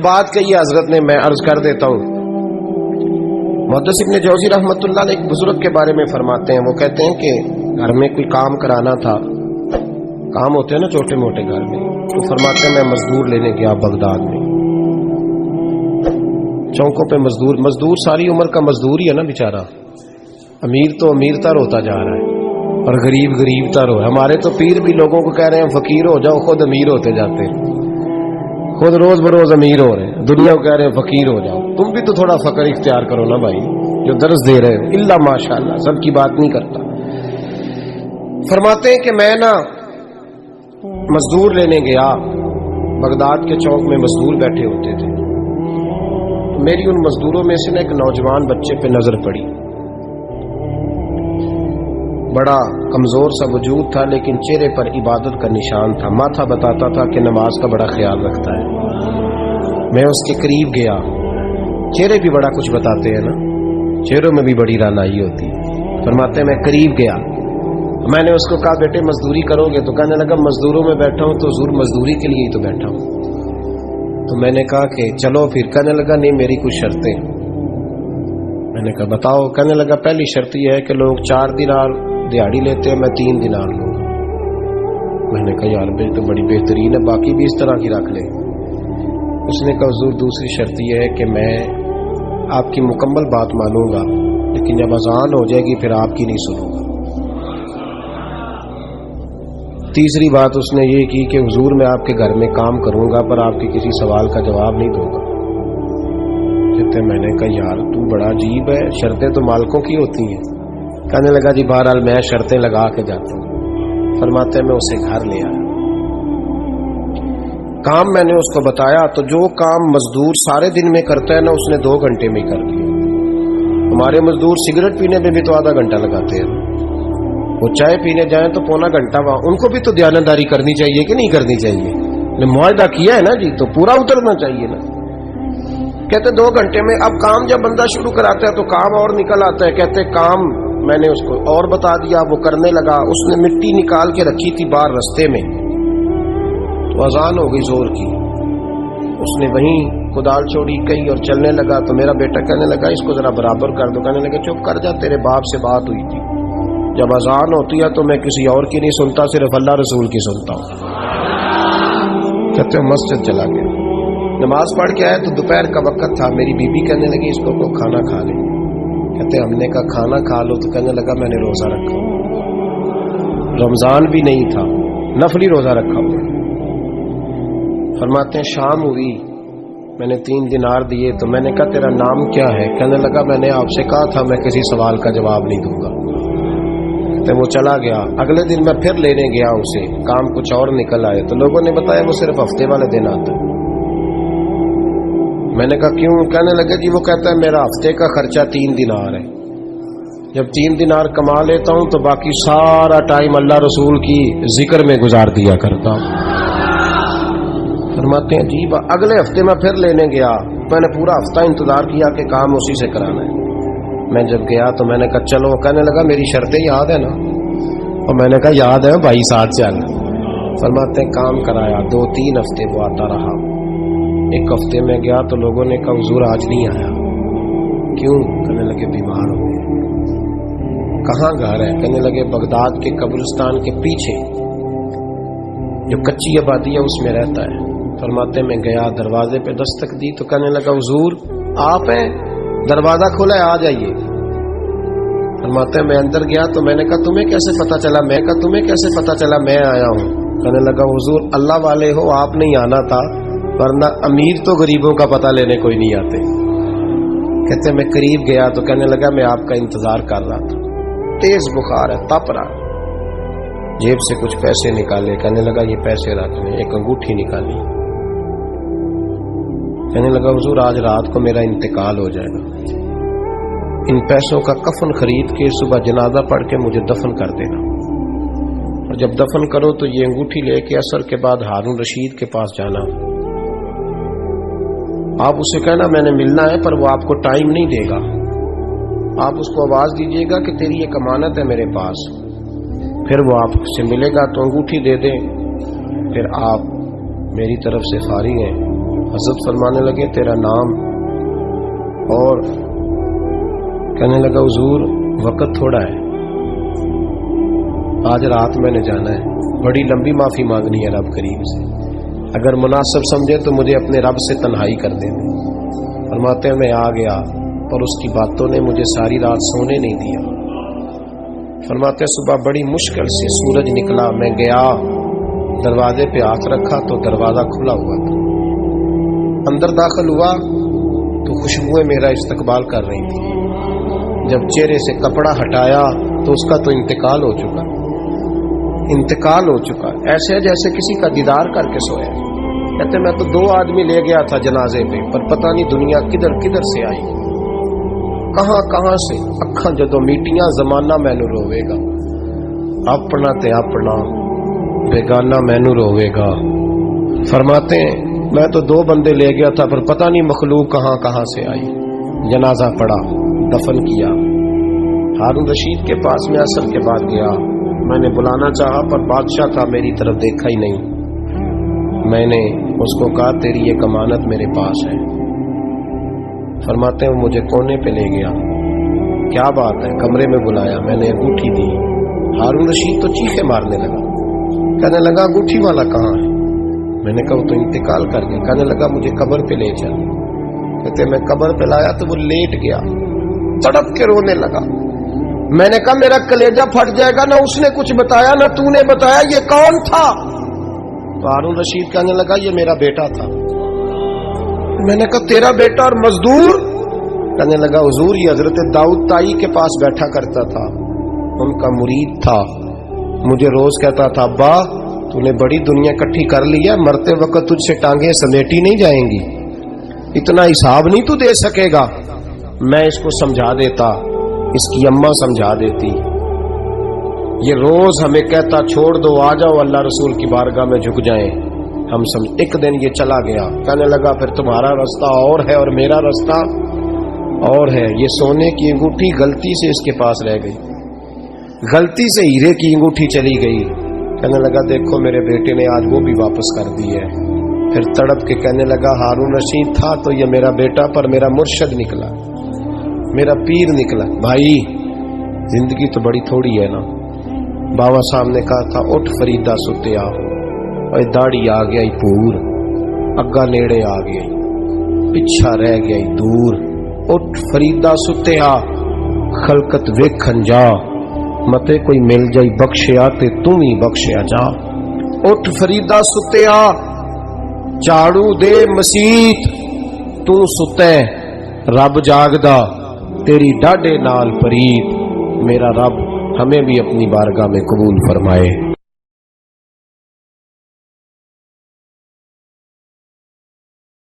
بات کہی حضرت نے، میں عرض کر دیتا ہوں. محدث ابن جوزی رحمۃ اللہ علیہ ایک بزرگ کے بارے میں فرماتے ہیں، وہ کہتے ہیں کہ گھر میں کوئی کام کرانا تھا، کام ہوتے ہیں نا چھوٹے موٹے گھر میں، تو فرماتے ہیں میں مزدور لینے گیا بغداد میں، چوکوں پہ مزدور ساری عمر کا مزدور ہی ہے نا بیچارہ، امیر تو امیر تر ہوتا جا رہا ہے اور غریب غریب تر ہو. ہمارے تو پیر بھی لوگوں کو کہہ رہے ہیں فقیر ہو جاؤ، خود امیر ہوتے جاتے ہیں، خود روز بروز امیر ہو رہے ہیں، دنیا کو کہہ رہے ہیں فقیر ہو جاؤ. تم بھی تو تھوڑا فقر اختیار کرو نا بھائی، جو درس دے رہے ہو. الا ماشاءاللہ، سب کی بات نہیں کرتا. فرماتے ہیں کہ میں نا مزدور لینے گیا، بغداد کے چوک میں مزدور بیٹھے ہوتے تھے، میری ان مزدوروں میں سے ایک نوجوان بچے پہ نظر پڑی. بڑا کمزور سا وجود تھا لیکن چہرے پر عبادت کا نشان تھا، ماتھا بتاتا تھا کہ نماز کا بڑا خیال رکھتا ہے. میں اس کے قریب گیا، چہرے بھی بڑا کچھ بتاتے ہیں نا، چہروں میں بھی بڑی رانائی ہوتی ہے. فرماتے ہیں میں قریب گیا، میں نے اس کو کہا بیٹے مزدوری کرو گے؟ تو کہنے لگا مزدوروں میں بیٹھا ہوں تو ضرور مزدوری کے لیے ہی تو بیٹھا ہوں. تو میں نے کہا کہ چلو پھر. کہنے لگا نہیں میری کچھ شرطیں. میں نے کہا بتاؤ. کہنے لگا پہلی شرط یہ ہے کہ لوگ 4 دینار دیہاڑی لیتے ہیں، میں 3 دینار لوں. میں نے کہا یار تو بڑی بہترین ہے، باقی بھی اس طرح کی رکھ لیں. اس نے کہا حضور دوسری شرط یہ ہے کہ میں آپ کی مکمل بات مانوں گا لیکن جب اذان ہو جائے گی پھر آپ کی نہیں سنوں گا. تیسری بات اس نے یہ کی کہ حضور میں آپ کے گھر میں کام کروں گا پر آپ کے کسی سوال کا جواب نہیں دوں گا. کہتے میں نے کہا یار تو بڑا عجیب ہے، شرطیں تو مالکوں کی ہوتی ہیں. کہنے لگا جی بہرحال میں شرطیں لگا کے جاتا ہوں. فرماتے ہیں میں اسے گھر لے آیا، کام میں نے اس کو بتایا تو جو کام مزدور سارے دن میں کرتا ہے نا اس نے 2 گھنٹے میں کر دیا. ہمارے مزدور سگریٹ پینے میں بھی تو آدھا گھنٹہ لگاتے ہیں، وہ چائے پینے جائیں تو پونا گھنٹہ وہاں. ان کو بھی تو دیانتداری کرنی چاہیے کہ نہیں کرنی چاہیے؟ معاہدہ کیا ہے نا جی تو پورا اترنا چاہیے نا. کہتے 2 گھنٹے میں. اب کام جب بندہ شروع کراتا ہے تو کام اور نکل آتا ہے. کہتے کام میں نے اس کو اور بتا دیا، وہ کرنے لگا. اس نے مٹی نکال کے رکھی تھی باہر رستے میں، تو اذان ہو گئی زور کی. اس نے وہیں کدال چھوڑی کہیں اور چلنے لگا. تو میرا بیٹا کہنے لگا اس کو ذرا برابر کر دو. کہنے لگا چپ کر جا، تیرے باپ سے بات ہوئی تھی، جب اذان ہوتی ہے تو میں کسی اور کی نہیں سنتا، صرف اللہ رسول کی سنتا ہوں. کہتے ہیں مسجد چلا گیا، نماز پڑھ کے آیا تو دوپہر کا وقت تھا. میری بیوی کہنے لگی اس کو کھانا کھا لے. کہتے ہم نے کہا کھانا کھا لو. تو کہنے لگا میں نے روزہ رکھا، رمضان بھی نہیں تھا، نفلی روزہ رکھا ہوا. فرماتے ہیں شام ہوئی، میں نے 3 دینار دیے. تو میں نے کہا تیرا نام کیا ہے؟ کہنے لگا میں نے آپ سے کہا تھا میں کسی سوال کا جواب نہیں دوں گا. تو وہ چلا گیا. اگلے دن میں پھر لینے گیا اسے، کام کچھ اور نکل آئے. تو لوگوں نے بتایا وہ صرف ہفتے والے دن آتا ہے. میں نے کہا کیوں؟ کہنے لگے جی وہ کہتا ہے میرا ہفتے کا خرچہ 3 دینار ہے، جب 3 دینار کما لیتا ہوں تو باقی سارا ٹائم اللہ رسول کی ذکر میں گزار دیا کرتا ہوں. فرماتے ہیں جی اگلے ہفتے میں پھر لینے گیا. میں نے پورا ہفتہ انتظار کیا کہ کام اسی سے کرانا ہے. میں جب گیا تو میں نے کہا چلو. کہنے لگا میری شرطیں یاد ہے نا؟ اور میں نے کہا یاد ہے بھائی ساتھ چل. فرماتے ہیں کام کرایا. 2-3 ہفتے وہ آتا رہا. ایک ہفتے میں گیا تو لوگوں نے کہا حضور آج نہیں آیا. کیوں؟ کہنے لگے بیمار ہو گئے. کہاں گھر ہے؟ کہنے لگے بغداد کے قبرستان کے پیچھے جو کچی آبادی ہے اس میں رہتا ہے. فرماتے میں گیا، دروازے پہ دستک دی تو کہنے لگا حضور آپ ہیں؟ دروازہ کھلا ہے آ جائیے. فرماتے میں اندر گیا تو میں نے کہا تمہیں کیسے پتا چلا؟ میں کہا تمہیں کیسے پتا چلا میں آیا ہوں؟ کہنے لگا حضور اللہ والے ہو آپ نہیں آنا تھا، ورنہ امیر تو غریبوں کا پتہ لینے کوئی نہیں آتے. کہتے میں قریب گیا تو کہنے لگا میں آپ کا انتظار کر رہا تھا، تیز بخار ہے، تپ رہا. جیب سے کچھ پیسے نکالے. کہنے لگا یہ پیسے رکھ لیں. ایک انگوٹھی نکالی. کہنے لگا حضور آج رات کو میرا انتقال ہو جائے گا، ان پیسوں کا کفن خرید کے صبح جنازہ پڑھ کے مجھے دفن کر دینا، اور جب دفن کرو تو یہ انگوٹھی لے کے عصر کے بعد ہارون رشید کے پاس جانا. آپ اسے کہنا میں نے ملنا ہے پر وہ آپ کو ٹائم نہیں دے گا. آپ اس کو آواز دیجیے گا کہ تیری ایک امانت ہے میرے پاس. پھر وہ آپ سے ملے گا تو انگوٹھی دے دیں. پھر آپ میری طرف سے فارغ ہیں. حضرت فرمانے لگے تیرا نام؟ اور کہنے لگا حضور وقت تھوڑا ہے، آج رات میں نے جانا ہے، بڑی لمبی معافی مانگنی ہے رب کریم سے، اگر مناسب سمجھے تو مجھے اپنے رب سے تنہائی کر دیں۔ فرماتے ہیں میں آ گیا اور اس کی باتوں نے مجھے ساری رات سونے نہیں دیا۔ فرماتے ہیں صبح بڑی مشکل سے سورج نکلا، میں گیا دروازے پہ ہاتھ رکھا تو دروازہ کھلا ہوا تھا، اندر داخل ہوا تو خوشبوئیں میرا استقبال کر رہی تھی، جب چہرے سے کپڑا ہٹایا تو اس کا تو انتقال ہو چکا، ایسے جیسے کسی کا دیدار کر کے سویا۔ کہتے میں تو 2 آدمی لے گیا تھا جنازے پہ، پر پتہ نہیں دنیا کدھر کدھر سے آئی، کہاں سے اکھاں جدوں میٹیاں زمانہ مینوں روے گا، اپنا تے اپنا بیگانہ مینوں روے گا۔ فرماتے ہیں میں تو 2 بندے لے گیا تھا، پر پتہ نہیں مخلوق کہاں سے آئی۔ جنازہ پڑا، دفن کیا۔ ہارون رشید کے پاس میں عصر کے بعد گیا، میں نے بلانا چاہا پر بادشاہ کا میری طرف دیکھا ہی نہیں۔ میں نے اس کو کہا تیری ایک امانت میرے پاس ہے۔ فرماتے ہیں وہ مجھے کونے پہ لے گیا، کیا بات ہے؟ کمرے میں بلایا، میں نے انگوٹھی دی۔ ہارون رشید تو چیخے مارنے لگا، کہنے لگا انگوٹھی والا کہاں ہے؟ میں نے کہا وہ تو انتقال کر گیا۔ کہنے لگا مجھے قبر پہ لے چل۔ کہتے میں قبر پہ لایا تو وہ لیٹ گیا، تڑپ کے رونے لگا۔ میں نے کہا میرا کلیجہ پھٹ جائے گا، نہ اس نے کچھ بتایا نہ تو نے بتایا، یہ کون تھا؟ تو ہارون رشید کہنے لگا یہ میرا بیٹا تھا۔ میں نے کہا تیرا بیٹا اور مزدور؟ کہنے لگا حضور یہ حضرت داؤد تائی کے پاس بیٹھا کرتا تھا، ان کا مرید تھا، مجھے روز کہتا تھا ابا تو نے بڑی دنیا کٹھی کر لی ہے، مرتے وقت تجھ سے ٹانگیں سمیٹی نہیں جائیں گی، اتنا حساب نہیں تو دے سکے گا۔ میں اس کو سمجھا دیتا، اس کی اماں سمجھا دیتی، یہ روز ہمیں کہتا چھوڑ دو آ جاؤ اللہ رسول کی بارگاہ میں جھک جائیں، ہم سمجھ۔ ایک دن یہ چلا گیا، کہنے لگا پھر تمہارا رستہ اور ہے اور میرا رستہ اور ہے۔ یہ سونے کی انگوٹھی غلطی سے اس کے پاس رہ گئی، غلطی سے ہیرے کی انگوٹھی چلی گئی۔ کہنے لگا دیکھو میرے بیٹے نے آج وہ بھی واپس کر دی ہے۔ پھر تڑپ کے کہنے لگا ہارون رشید تھا تو یہ میرا بیٹا، پر میرا مرشد نکلا، میرا پیر نکلا۔ بھائی زندگی تو بڑی تھوڑی ہے نا۔ بابا صاحب نے کہا تھا اٹھ فریدا ستیا، اور داڑھی آ گیا پور، اگا نیڑے آ گیا، پچھا رہ گیا دور۔ اٹھ فریدا ستیا، خلقت ویکھن جا، متے کوئی مل جائی بخشیا تے تم ہی بخشیا جا۔ اٹھ فریدا ستیا، جھاڑو دے مسیت، تو ستے رب جاگدا، تیری ڈاڈے نال پریت۔ میرا رب ہمیں بھی اپنی بارگاہ میں قبول فرمائے۔